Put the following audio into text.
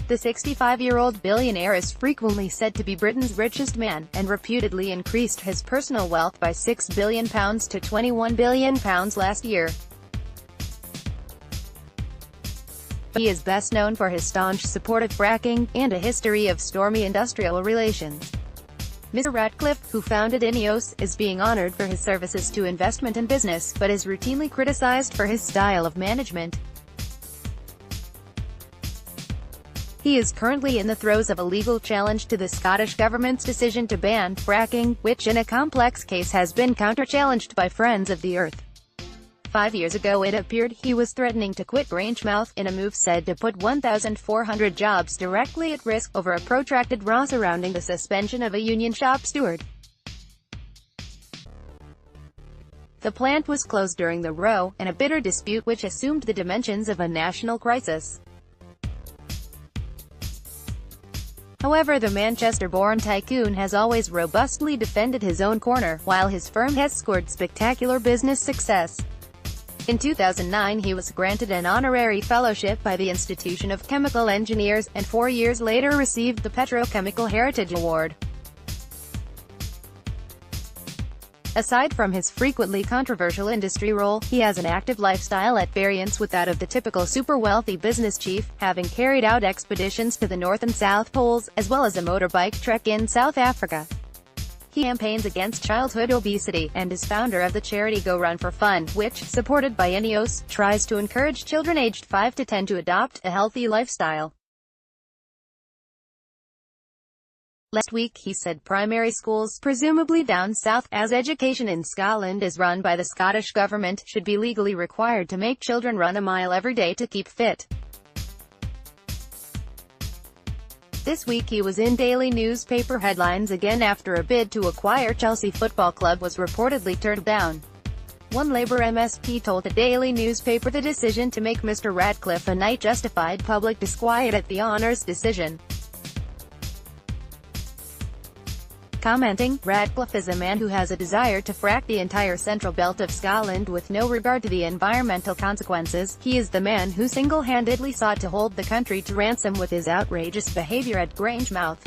The 65-year-old billionaire is frequently said to be Britain's richest man, and reputedly increased his personal wealth by £6 billion to £21 billion last year. He is best known for his staunch support of fracking, and a history of stormy industrial relations. Mr. Ratcliffe, who founded Ineos, is being honoured for his services to investment and business, but is routinely criticised for his style of management. He is currently in the throes of a legal challenge to the Scottish Government's decision to ban fracking, which in a complex case has been counter-challenged by Friends of the Earth. 5 years ago it appeared he was threatening to quit Grangemouth, in a move said to put 1,400 jobs directly at risk, over a protracted row surrounding the suspension of a union shop steward. The plant was closed during the row, in a bitter dispute which assumed the dimensions of a national crisis. However, the Manchester-born tycoon has always robustly defended his own corner, while his firm has scored spectacular business success. In 2009 he was granted an honorary fellowship by the Institution of Chemical Engineers, and 4 years later received the Petrochemical Heritage Award. Aside from his frequently controversial industry role, he has an active lifestyle at variance with that of the typical super-wealthy business chief, having carried out expeditions to the North and South Poles, as well as a motorbike trek in South Africa. He campaigns against childhood obesity, and is founder of the charity Go Run for Fun, which, supported by Ineos, tries to encourage children aged 5 to 10 to adopt a healthy lifestyle. Last week he said primary schools, presumably down south, as education in Scotland is run by the Scottish Government, should be legally required to make children run a mile every day to keep fit. This week he was in daily newspaper headlines again after a bid to acquire Chelsea Football Club was reportedly turned down. One Labour MSP told the daily newspaper the decision to make Mr. Ratcliffe a knight justified public disquiet at the Honour's decision. Commenting, "Ratcliffe is a man who has a desire to frack the entire central belt of Scotland with no regard to the environmental consequences. He is the man who single-handedly sought to hold the country to ransom with his outrageous behaviour at Grangemouth."